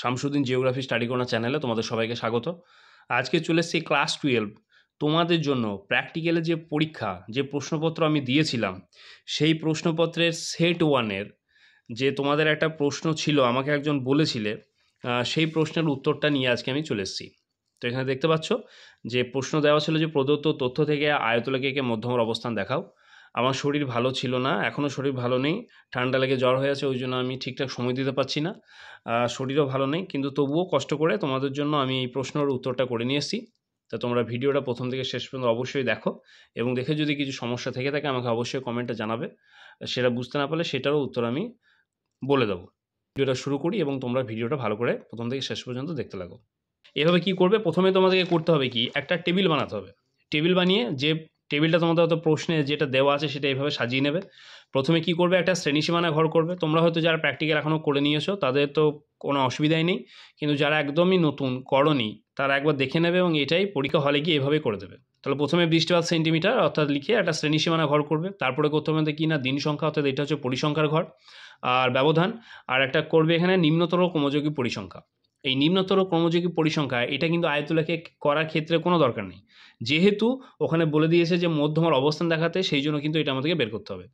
Shamsuddin geography study corner চ্যানেলে তোমাদের সবাইকে স্বাগত। আজকে চলে এসেছি ক্লাস 12 তোমাদের জন্য প্র্যাকটিক্যালে যে পরীক্ষা, যে প্রশ্নপত্র আমি দিয়েছিলাম, সেই প্রশ্নপত্রের সেট 1-এর যে তোমাদের একটা প্রশ্ন ছিল, আমাকে একজন বলেছিলে, সেই প্রশ্নের উত্তরটা নিয়ে আজকে আমি চলে এসেছি। তো এখানে দেখতে পাচ্ছ যে প্রশ্ন দেওয়া ছিল যে প্রদত্ত তথ্য থেকে আয়তলেখে এঁকে মধ্যমের অবস্থান দেখাও। আমার শরীর ভালো ছিল না, এখনও শরীর ভালো নেই, ঠান্ডা লেগে জ্বর হয়ে আছে, ওই জন্য আমি ঠিকঠাক সময় দিতে পারছি না, শরীরও ভালো নেই, কিন্তু তবুও কষ্ট করে তোমাদের জন্য আমি এই প্রশ্নের উত্তরটা করে নিয়ে এসেছি। তা তোমরা ভিডিওটা প্রথম থেকে শেষ পর্যন্ত অবশ্যই দেখো, এবং দেখে যদি কিছু সমস্যা থেকে থাকে আমাকে অবশ্যই কমেন্টে জানাবে। সেটা বুঝতে না পারলে সেটারও উত্তর আমি বলে দেবো। ভিডিওটা শুরু করি এবং তোমরা ভিডিওটা ভালো করে প্রথম থেকে শেষ পর্যন্ত দেখতে লাগো। এভাবে কি করবে, প্রথমে তোমাদেরকে করতে হবে কি, একটা টেবিল বানাতে হবে। টেবিল বানিয়ে যে টেবিলটা তোমাদের হয়তো প্রশ্নে যেটা দেওয়া আছে সেটা এইভাবে সাজিয়ে নেবে। প্রথমে কি করবে, একটা শ্রেণীসীমানা ঘর করবে। তোমরা হয়তো যারা প্র্যাকটিক্যাল এখনও করে নিয়েছো তাদের তো কোনো অসুবিধাই নেই, কিন্তু যারা একদমই নতুন করনি তারা একবার দেখে নেবে এবং এটাই পরীক্ষা হলে গিয়ে এভাবে করে দেবে। তাহলে প্রথমে 20 সেন্টিমিটার অর্থাৎ লিখে একটা শ্রেণীসীমানা ঘর করবে। তারপরে করতে হবে কি না, দিন সংখ্যা, অর্থাৎ এটা হচ্ছে পরিসংখ্যার ঘর, আর ব্যবধান। আর একটা করবে এখানে নিম্নতর ক্রমযোগী পরিসংখ্যা। এই নিম্নতর ক্রমযোগী পরিসংখ্যা এটা কিন্তু আয়তলেখে করার ক্ষেত্রে কোনো দরকার নেই, যেহেতু ওখানে বলে দিয়েছে যে মধ্যমার অবস্থান দেখাতে, সেই জন্য কিন্তু এটা আমাদেরকে বের করতে হবে।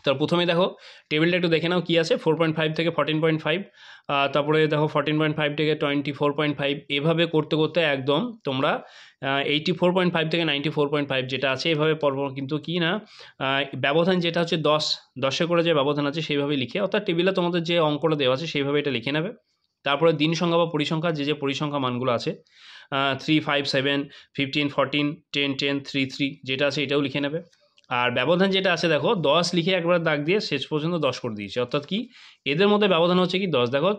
তার প্রথমে দেখো টেবিলটা একটু দেখে নাও কী আছে। 4.5 থেকে 14.5, তারপরে দেখো 14.5 থেকে 24.5, এভাবে করতে করতে একদম তোমরা 84.5 থেকে 94.5 যেটা আছে এভাবে পরপর কিন্তু কি না, ব্যবধান যেটা হচ্ছে 10 করে যে ব্যবধান আছে সেইভাবে লিখে, অর্থাৎ টেবিলে তোমাদের যে অঙ্কটা দেওয়া আছে সেইভাবে এটা লিখে নেবে। তারপরে দিন সংখ্যা বা পরিসংখ্যা, যে পরিসংখ্যা মানগুলো আছে 3, 5, 7, 15, 14, 10, 10, 3, 3 যেটা আছে এটাও লিখে নেবে। আর ব্যবধান যেটা আছে দেখো 10 লিখে একবার দাগ দিয়ে শেষ পর্যন্ত 10 করে দিয়েছে, অর্থাৎ কি এদের মধ্যে ব্যবধান হচ্ছে কি 10। দেখো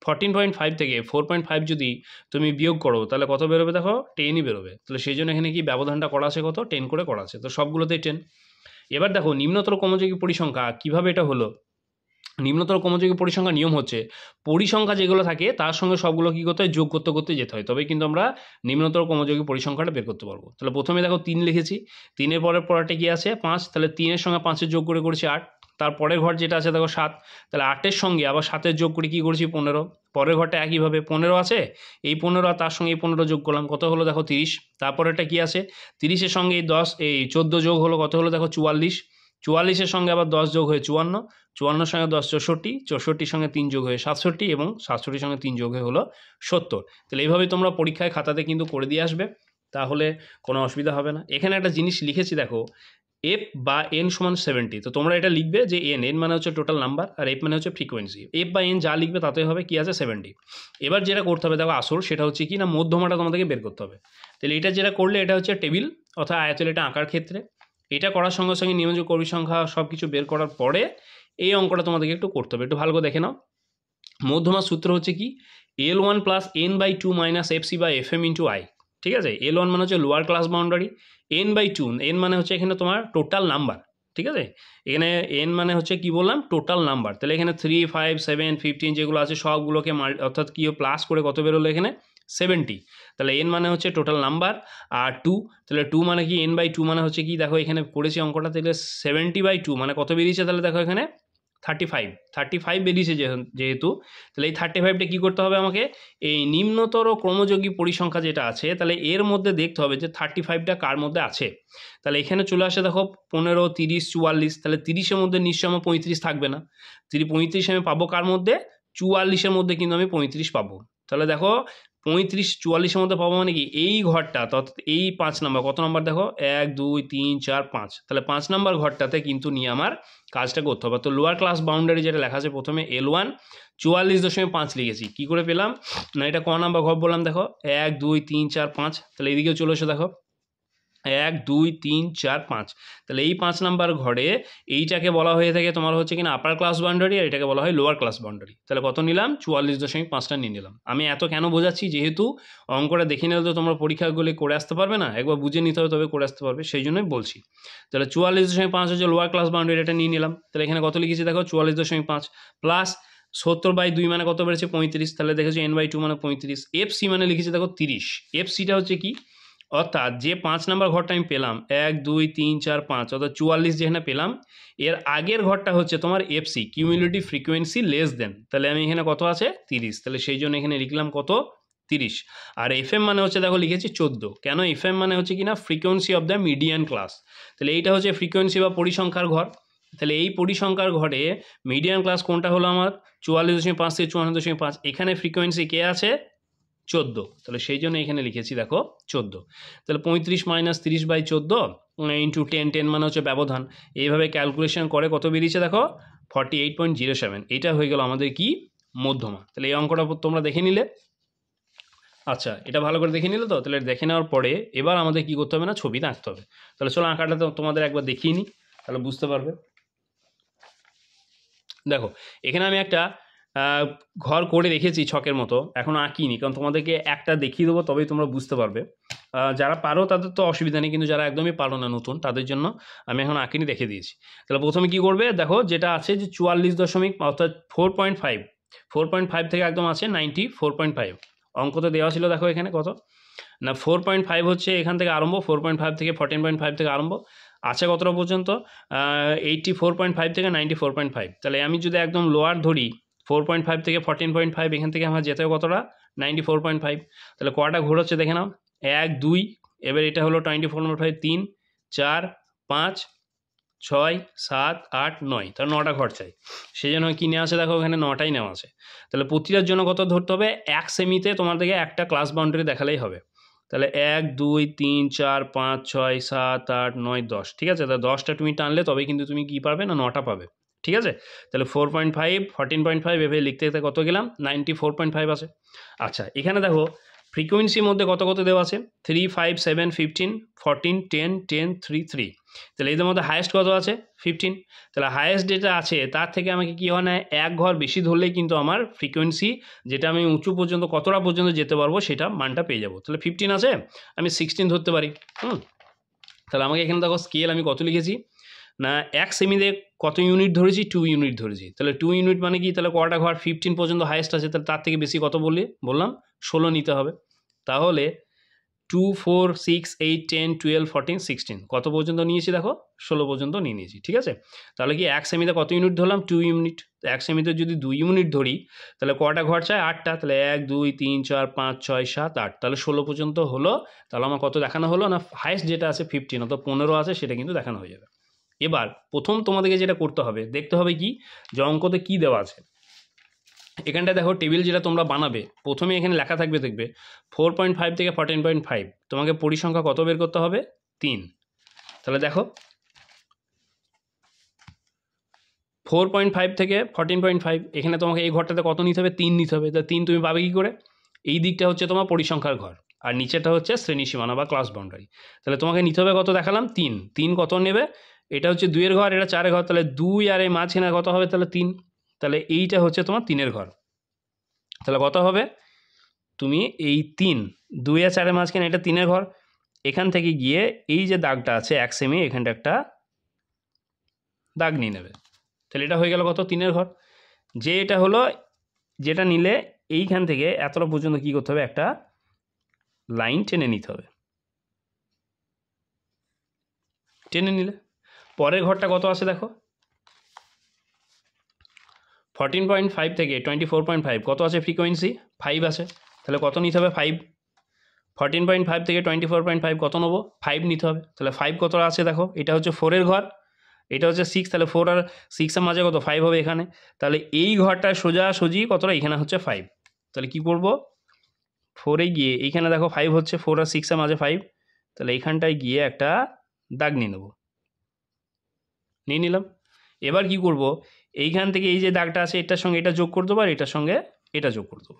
14.5 থেকে 4.5 যদি তুমি বিয়োগ করো তাহলে কত বেরোবে, দেখো 10ই বেরোবে। তাহলে সেই জন্য এখানে কি ব্যবধানটা করা আছে কত, 10 করে করা আছে, তো সবগুলোতেই 10। এবার দেখো নিম্নতর ক্রমযোগী পরিসংখ্যা কিভাবে এটা হলো। নিম্নতর ক্রমযোগী পরিসংখ্যা নিয়ম হচ্ছে পরিসংখ্যা যেগুলো থাকে তার সঙ্গে সবগুলো কী করতে হয়, যোগ করতে করতে যেতে হয়, তবে কিন্তু আমরা নিম্নতর ক্রমযোগী পরিসংখ্যাটা বের করতে পারবো। তাহলে প্রথমে দেখো 3 লিখেছি, 3-এর পরের পরেরটা কি আছে 5, তাহলে 3-এর সঙ্গে 5-এর যোগ করে করেছি 8। তারপরের ঘর যেটা আছে দেখো 7, তাহলে 8-এর সঙ্গে আবার 7-এর যোগ করে কী করেছি 15। পরের ঘরটা একইভাবে 15 আছে, এই 15 আর তার সঙ্গে এই 15 যোগ করলাম, কত হলো দেখো 30। তারপরেরটা কি আছে 30-এর সঙ্গে এই 14 যোগ হলো, কত হলো দেখো 44। 44-এর সঙ্গে আবার 10 যোগ হয়ে 54, 54-এর সঙ্গে 10 64, 64-র সঙ্গে 3 যোগ হয়ে 67, এবং 67-র সঙ্গে 3 যোগ হয়ে হলো 70। তাহলে এইভাবেই তোমরা পরীক্ষায় খাতাতে কিন্তু করে দিয়ে আসবে, তাহলে কোনো অসুবিধা হবে না। এখানে একটা জিনিস লিখেছি দেখো, এফ বা এন সমান 70। তো তোমরা এটা লিখবে যে এন মানে হচ্ছে টোটাল নাম্বার আর এফ মানে হচ্ছে ফ্রিকোয়েন্সি। এফ বা এন যা লিখবে তাতে হবে কি আছে 70। এবার যেটা করতে হবে দেখো আসল, সেটা হচ্ছে কি না মধ্যমাটা তোমাদেরকে বের করতে হবে। তাহলে এটা যেটা করলে এটা হচ্ছে টেবিল অর্থাৎ আয়তল, এটা আঁকার ক্ষেত্রে এটা করার সঙ্গে সঙ্গে নিয়মিত পরিসংখ্যা সব কিছু বের করার পরে এই অঙ্কটা তোমাদেরকে একটু করতে হবে, একটু ভালো করে দেখে নাও। মধ্যমার সূত্র হচ্ছে কি L1 plus n/2 minus fc/fm into I. ঠিক আছে, L1 মানে হচ্ছে lower class boundary, n/2, n মানে হচ্ছে এখানে তোমার টোটাল নাম্বার। ঠিক আছে, এখানে n মানে হচ্ছে কি বললাম, টোটাল নাম্বার। তাহলে এখানে 3, 5, 7, 15 যেগুলো আছে সবগুলোকে অর্থাৎ কি প্লাস করে কত বেরোলো এখানে 70। তাহলে n মানে হচ্ছে টোটাল নাম্বার, আর 2, তাহলে 2 মানে কি n/2 মানে হচ্ছে কি, দেখো এখানে করেছি অঙ্কটা, তাহলে 70/2 মানে কত বেরিয়েছে, তাহলে দেখো এখানে 35 বেরিয়েছে যেহেতু, তাহলে এই 35টা কী করতে হবে আমাকে, এই নিম্নতর ক্রমযোগী পরিসংখ্যা যেটা আছে তাহলে এর মধ্যে দেখতে হবে যে 35টা কার মধ্যে আছে। তাহলে এখানে চলে আসে দেখো 15, 30, 44, তাহলে 30-এর মধ্যে নিশ্চয় আমার 35 থাকবে না। 35 আমি পাবো কার মধ্যে, 44-এর মধ্যে কিন্তু আমি 35 পাবো। তাহলে দেখো 35 44-এর মধ্যে পাবো মানে কি এই ঘরটা, অর্থাৎ এই 5 নম্বর, কত নম্বর দেখো 1, 2, 3, 4, 5, তাহলে 5 নম্বর ঘরটাতে কিন্তু নিয়ে আমার কাজটা করতে হবে। তো লোয়ার ক্লাস বাউন্ডারি যেটা লেখা আছে প্রথমে L1 44.5 লিখেছি, কী করে পেলাম না, এটা ক নাম্বার ঘর বললাম দেখো 1, 2, 3, 4, 5, তাহলে এইদিকেও চলে এসো দেখো 1, 2, 3, 4, 5, তাহলে এই 5 নাম্বার ঘরে এইটাকে বলা হয়ে থাকে তোমার হচ্ছে কিনা আপার ক্লাস বাউন্ডারি, আর এটাকে বলা হয় লোয়ার ক্লাস বাউন্ডারি। তাহলে কত নিলাম 44.5টা নিয়ে নিলাম। আমি এত কেন বোঝাচ্ছি, যেহেতু অঙ্কটা দেখে নিলে তো তোমরা পরীক্ষাগুলি করে আসতে পারবে না, একবার বুঝে নিতে হবে তবে করে আসতে পারবে, সেই জন্যই বলছি। তাহলে 44.5 হচ্ছে লোয়ার ক্লাস বাউন্ডারি, এটা নিয়ে নিলাম। তাহলে এখানে কত লিখেছি দেখো 44.5 প্লাস 70/2 মানে কত বেড়েছে 35, তাহলে দেখেছি n/2 মানে 35, fc মানে লিখেছি দেখো 30। fcটা হচ্ছে কি অর্থাৎ যে 5 নাম্বার ঘরটা আমি পেলাম 1 2 3 4 5 অর্থাৎ 44 যেখানে পেলাম এর আগের ঘরটা হচ্ছে তোমার FC cumulative frequency less than, তাহলে আমি এখানে কত আছে 30, তাহলে সেই জন্য এখানে লিখলাম কত 30। আর এফএম মানে হচ্ছে দেখো লিখেছি 14, কেন এফএম মানে হচ্ছে কিনা frequency of the median class, তাহলে এইটা হচ্ছে ফ্রিকোয়েন্সি বা পরিসংখ্যার ঘর, তাহলে এই পরিসংখ্যার ঘরে মিডিয়ান ক্লাস কোনটা হলো আমার 44.5 থেকে 54.5, এখানে ফ্রিকোয়েন্সি কে আছে 14, তাহলে সেই জন্য এখানে লিখেছি দেখো 14, তাহলে 35 - 30/14 ইন্টু 10, 10 মানে হচ্ছে ব্যবধান, এইভাবে ক্যালকুলেশন করে কত বেরিয়েছে দেখো 48.07, এটা হয়ে গেল আমাদের কি মধ্যমা। তাহলে এই অঙ্কটা তোমরা দেখে নিলে, আচ্ছা এটা ভালো করে দেখে নিলে তো, তাহলে দেখে নেওয়ার পরে এবার আমাদের কি করতে হবে না ছবিটা আঁকতে হবে, তাহলে চলো আঁকাটা তো তোমাদের একবার দেখিয়ে নিই তাহলে বুঝতে পারবে। দেখো এখানে আমি একটা ঘর করে রেখেছি ছকের মতো, এখন আঁকিনি কারণ তোমাদেরকে একটা দেখিয়ে দেবো তবেই তোমরা বুঝতে পারবে, যারা পারো তাদের তো অসুবিধা নেই, কিন্তু যারা একদমই পারো না নতুন তাদের জন্য আমি এখন আঁকিনি রেখে দিয়েছি। তাহলে প্রথমে কি করবে দেখো যেটা আছে যে 44 অর্থাৎ 4.5 থেকে একদম আছে 94.5, অঙ্কতে দেওয়া ছিল দেখো এখানে কত না 4.5 হচ্ছে এখান থেকে আরম্ভ, 4.5 থেকে 14.5 থেকে আরম্ভ আছে কতটা পর্যন্ত 84.5 থেকে 94.5, তাহলে আমি যদি একদম লোয়ার ধরি 4.5 থেকে 14.5, এখান থেকে আমার যেতে কতটা 94.5, তাহলে কটা ঘোর হচ্ছে দেখে নাও 1 2, এবার এটা হলো 24.5 3 4 5 6 7 8 9, তাহলে 9টা ঘর চাই, সেই জন্য কী নেওয়া আছে দেখো এখানে 9টাই নেওয়া আছে, তাহলে প্রতিটার জন্য কত ধরতে হবে 1 সেমিতে তোমাদেরকে একটা ক্লাস বাউন্ডারি দেখালেই হবে, তাহলে 1 2 3 4 5 6 7 8 9 10, ঠিক আছে, তাহলে 10টা তুমি টানলে তবে কিন্তু তুমি কী পাবে না 9টা পাবে, ঠিক আছে। তাহলে 4.5 14.5 এভাবে লিখতে লিখতে কত গেলাম 94.5 আছে। আচ্ছা এখানে দেখো ফ্রিকোয়েন্সির মধ্যে কত কত দেওয়া আছে 3 5 7 15 14 10 10 3 3, তাহলে এদের মধ্যে হায়েস্ট কত আছে 15, তাহলে হায়েস্ট যেটা আছে তার থেকে আমাকে কী হয় না এক ঘর বেশি ধরলেই কিন্তু আমার ফ্রিকোয়েন্সি যেটা আমি উঁচু পর্যন্ত কতটা পর্যন্ত যেতে পারবো সেটা মানটা পেয়ে যাবো, তাহলে 15 আছে আমি 16 ধরতে পারি। তাহলে আমাকে এখানে দেখো স্কেল আমি কত লিখেছি না 1 সেমিতে কত ইউনিট ধরেছি 2 ইউনিট ধরেছি, তাহলে 2 ইউনিট মানে কি তাহলে কটা ঘর 15 পর্যন্ত হায়েস্ট আছে, তাহলে তার থেকে বেশি কত বললাম 16 নিতে হবে, তাহলে 2 4 6 8 10 12 14 16 কত পর্যন্ত নিয়েছি দেখো 16 পর্যন্ত নিয়ে নিয়েছি, ঠিক আছে। তাহলে কি 1 সেমিতে কত ইউনিট ধরলাম 2 ইউনিট, 1 সেমিতে যদি 2 ইউনিট ধরি তাহলে কটা ঘর চাই 8টা, তাহলে 1 2 3 4 5 6 7 8, তাহলে 16 পর্যন্ত হলো, তাহলে আমার কত দেখানো হলো না হায়েস্ট যেটা আছে 15 অর্থাৎ 15 আছে সেটা কিন্তু দেখানো হয়ে যাবে। এবার প্রথম তোমাদেরকে যেটা করতে হবে দেখতে হবে কি যে অঙ্কতে কী দেওয়া আছে, এখানটা দেখো টেবিল যেটা তোমরা বানাবে প্রথমে এখানে লেখা থাকবে দেখবে 4.5 থেকে 14.5 তোমাকে পরিসংখ্যা কত বের করতে হবে 3, তাহলে দেখো 4.5 থেকে 14.5 এখানে তোমাকে এই ঘরটাতে কত নিতে হবে 3 নিতে হবে, তাহলে 3 তুমি পাবে কী করে, এই দিকটা হচ্ছে তোমার পরিসংখ্যার ঘর আর নিচেটা হচ্ছে শ্রেণী সীমানা বা ক্লাস বাউন্ডারি, তাহলে তোমাকে নিতে হবে কত দেখালাম 3, 3 কত নেবে এটা হচ্ছে 2 এর ঘর এটা 4 এর ঘর, তাহলে 2 আর এই মাঝখানে কত হবে তাহলে 3, তাহলে এইটা হচ্ছে তোমার 3 এর ঘর, তাহলে কত হবে তুমি এই 3 2 আর 4 এর মাঝখানে এটা 3 এর ঘর, এখান থেকে গিয়ে এই যে দাগটা আছে 1 সেমি এখানটা একটা দাগ নিয়ে নেবে, তাহলে এটা হয়ে গেল কত 3 এর ঘর, যে এটা হলো যেটা নিলে এইখান থেকে এতটা পর্যন্ত কী করতে হবে একটা লাইন টেনে নিতে হবে, টেনে নিলে পরের ঘরটা কত আছে দেখো 14.5 থেকে 24.5 কত আছে ফ্রিকোয়েন্সি 5 আছে, তাহলে কত নিতে হবে 5, 14.5 থেকে 24.5 কত নেবো 5 নিতে হবে, তাহলে 5 কত আছে দেখো এটা হচ্ছে 4 এর ঘর এটা হচ্ছে 6, তাহলে 4 আর 6 এর মাঝে কত 5 হবে এখানে, তাহলে এই ঘরটা সোজাসুজি কতটা এখানে হচ্ছে 5, তাহলে কি করব 4 এ গিয়ে এইখানে দেখো 5 হচ্ছে 4 আর 6 এর মাঝে 5, তাহলে এইখানটায় গিয়ে একটা দাগ নিয়ে নেব, নিয়ে নিলাম। এবার কি করব এইখান থেকে এই যে দাগটা আছে এটার সঙ্গে এটা যোগ করে দেবো আর এটার সঙ্গে এটা যোগ করে দেবো,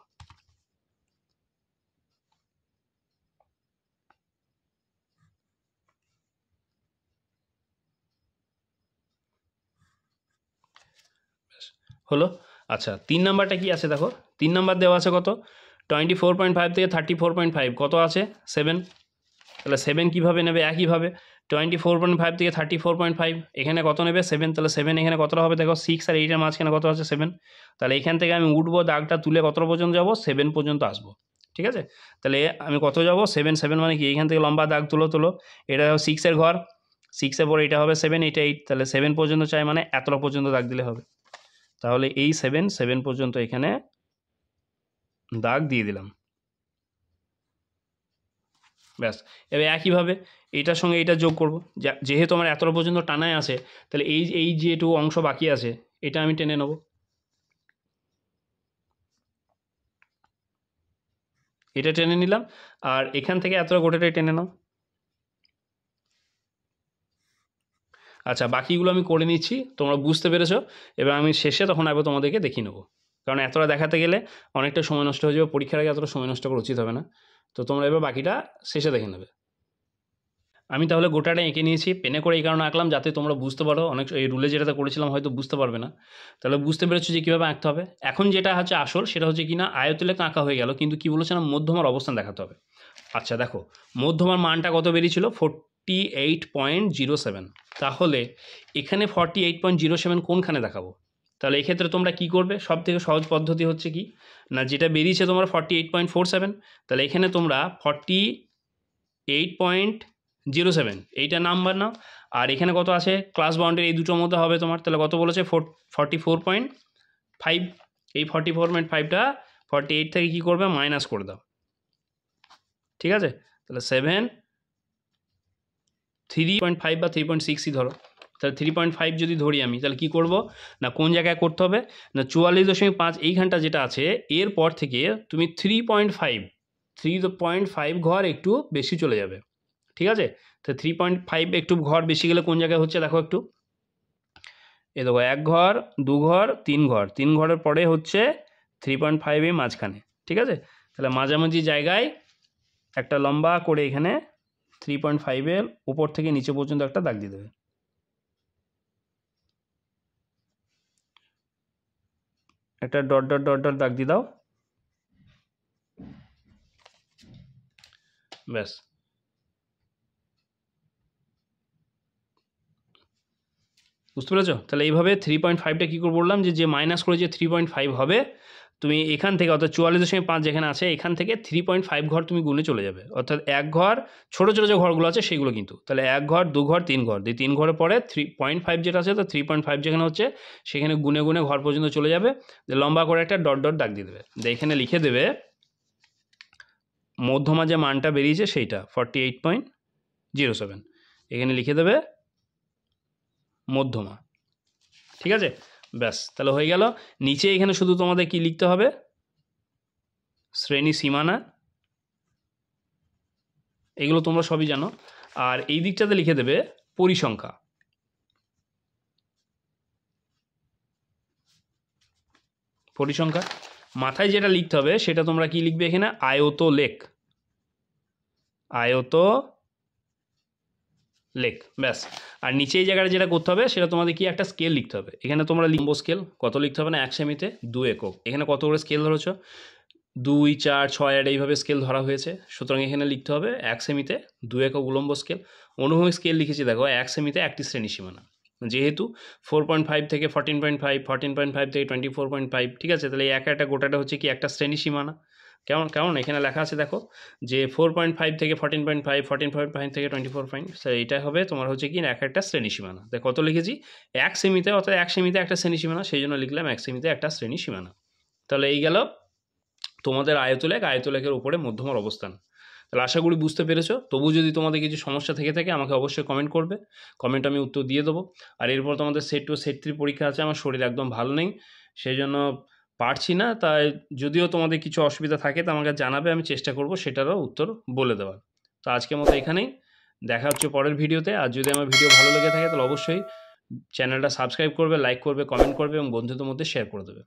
হলো। আচ্ছা 3 নাম্বারটা কি আছে দেখো 3 নাম্বার দেওয়া আছে কত 24.5 থেকে 34.5 কত আছে 7, তাহলে 7 কীভাবে নেবে একইভাবে 24.5 থেকে 34.5 এখানে কত নেবে 7, তাহলে 7 এখানে কতটা হবে দেখো 6 আর 8 এর মাঝখানে কত আছে 7, তাহলে এখান থেকে আমি উঠবো দাগটা তুলে কতটা পর্যন্ত যাবো 7 পর্যন্ত আসবো, ঠিক আছে? তাহলে আমি কত যাব 7, 7 মানে কি এইখান থেকে লম্বা দাগ তোলো, এটা 6-এর ঘর, 6-এর পরে এটা হবে 7, এটা 8, তাহলে 7 পর্যন্ত চাই মানে এতটা পর্যন্ত দাগ দিলে হবে। তাহলে এই 7 পর্যন্ত এখানে দাগ দিয়ে দিলাম। ব্যাস, এবার একইভাবে এইটার সঙ্গে এইটা যোগ করব, যেহেতু আমার এতটা পর্যন্ত টানায় আছে, তাহলে এই যেটুকু অংশ বাকি আছে এটা আমি টেনে নেব, এটা টেনে নিলাম, আর এখান থেকে এতটা গোটাটাই টেনে নাও। আচ্ছা, বাকিগুলো আমি করে নিচ্ছি, তোমরা বুঝতে পেরেছো। এবার আমি শেষে তখন আবার তোমাদেরকে দেখিয়ে নেবো, কারণ এতটা দেখাতে গেলে অনেকটা সময় নষ্ট হয়ে যাবে, পরীক্ষার আগে এতটা সময় নষ্ট করা উচিত হবে না। তো তোমরা এবার বাকিটা শেষে দেখে নেবে। আমি তাহলে গোটাটা এঁকে নিয়েছি, পেনে করে এই কারণে আঁকলাম যাতে তোমরা বুঝতে পারো, অনেক এই রুলে যেটাতে করেছিলাম হয়তো বুঝতে পারবে না, তাহলে বুঝতে পেরেছো যে কীভাবে আঁকতে হবে। এখন যেটা হচ্ছে আসল, সেটা হচ্ছে কি না আয়তলেখ আঁকা হয়ে গেল, কিন্তু কি বলেছে না মধ্যমার অবস্থান দেখাতে হবে। আচ্ছা দেখো, মধ্যমার মানটা কত বেরিয়েছিল 48.07, তাহলে এখানে 48.07 কোনখানে দেখাবো? তাহলে এক্ষেত্রে তোমরা কি করবে, সব থেকে সহজ পদ্ধতি হচ্ছে কি না, যেটা বেরিয়েছে তোমার 48.47, তাহলে এখানে তোমরা 48.07 এইটা নাম্বার নাও, আর এখানে কত আছে ক্লাস বাউন্ডারি, এই দুটোর মধ্যে হবে তোমার, তাহলে কত বলেছে 44.5, এই 44.5টা 48 থেকে কী করবে মাইনাস করে দাও, ঠিক আছে? তাহলে 7, 3.5 বা 3.6ই ধরো, তাহলে 3.5 যদি ধরি আমি, তাহলে কি করব না কোন জায়গায় করতে হবে না 44.5 এইখানটা যেটা আছে এরপর থেকে তুমি 3.5 ঘর একটু বেশি চলে যাবে, ঠিক আছে? তো 3.5 একটু ঘর বেশি গেলে কোন জায়গায় হচ্ছে দেখো একটু, এ দেখো 1 ঘর 2 ঘর 3 ঘর, 3 ঘরের পরে হচ্ছে 3.5 এই মাঝখানে, ঠিক আছে? তাহলে মাঝামাঝি জায়গায় একটা লম্বা করে এখানে 3.5-এর উপর থেকে নিচে পর্যন্ত একটা দাগ দিয়ে দেবে, একটা ডট ডট ডট ডট দাগ দিয়ে দাও, ব্যাস। বুঝতে পেরেছো? তাহলে এইভাবে 3.5টা কী করে বললাম যে মাইনাস করে যে 3.5 হবে, তুমি এখান থেকে অর্থাৎ 44.5 যেখানে আছে এখান থেকে 3.5 ঘর তুমি গুনে চলে যাবে, অর্থাৎ 1 ঘর ছোটো ছোটো যে ঘরগুলো আছে সেগুলো কিন্তু, তাহলে 1 ঘর 2 ঘর 3 ঘর, 3 ঘরের পরে 3.5 যেটা আছে, তো 3.5 যেখানে হচ্ছে সেখানে গুনে গুনে ঘর পর্যন্ত চলে যাবে, লম্বা করে একটা ডট ডট দাগ দিয়ে দেবে, এখানে লিখে দেবে মধ্যমা যে মানটা বেরিয়েছে সেইটা 48.07, এখানে লিখে দেবে মধ্যমা, ঠিক আছে? ব্যাস, তাহলে হয়ে গেল। নিচে এখানে শুধু তোমাদের কি লিখতে হবে শ্রেণী সীমানা, এগুলো তোমরা সবই জানো, আর এই দিকটাতে লিখে দেবে পরিসংখ্যা, পরিসংখ্যা। মাথায় যেটা লিখতে হবে সেটা তোমরা কি লিখবে এখানে আয়তলেখ, আয়তলেখ, ব্যাস। আর নিচে এই জায়গাটা যেটা করতে হবে সেটা তোমাদের কি একটা স্কেল লিখতে হবে, এখানে তোমরা লিখবো স্কেল কত লিখতে হবে না 1 সেমিতে 2 একক, এখানে কত করে স্কেল ধরেছো 2, 4, 6, 8 এইভাবে স্কেল ধরা হয়েছে, সুতরাং এখানে লিখতে হবে 1 সেমিতে 2 একক উলম্ব স্কেল। অনুভূমিক স্কেল লিখেছি দেখো 1 সেমিতে একটি শ্রেণী সীমানা, যেহেতু 4.5 থেকে 14.5, 14.5 থেকে 24.5, ঠিক আছে? তাহলে এই একটা গোটাটা হচ্ছে কি একটা শ্রেণী সীমানা, কেমন এখানে লেখা আছে দেখো যে 4.5 থেকে 14.5, 14.5 থেকে 24, এটা হবে তোমার হচ্ছে কি একটা শ্রেণী সীমানা। তাই কত লিখেছি 1 সেমিতে, অর্থাৎ 1 সেমিতে একটা শ্রেণী সীমানা, সেই জন্য লিখলাম 1 সেমিতে একটা শ্রেণী সীমানা। তাহলে এই গেল তোমাদের আয়তলেখের উপরে মধ্যমার অবস্থান। তাহলে আশা করি বুঝতে পেরেছো। তবু যদি তোমাদের কিছু সমস্যা থেকে থাকে আমাকে অবশ্যই কমেন্ট করবে, কমেন্ট আমি উত্তর দিয়ে দেবো। আর এরপর তোমাদের সেট 2 সেট 3 পরীক্ষা আছে, আমার শরীর একদম ভালো নেই, সেই জন্য পারছি না, তাই যদিও তোমাদের কিছু অসুবিধা থাকে তো আমাকে জানাবে, আমি চেষ্টা করব সেটারও উত্তর বলে দেওয়ার। তো আজকের মতো এখানেই, দেখা হচ্ছে পরের ভিডিওতে। আর যদি আমার ভিডিও ভালো লেগে থাকে তাহলে অবশ্যই চ্যানেলটা সাবস্ক্রাইব করবে, লাইক করবে, কমেন্ট করবে এবং বন্ধুদের মধ্যে শেয়ার করে দেবে।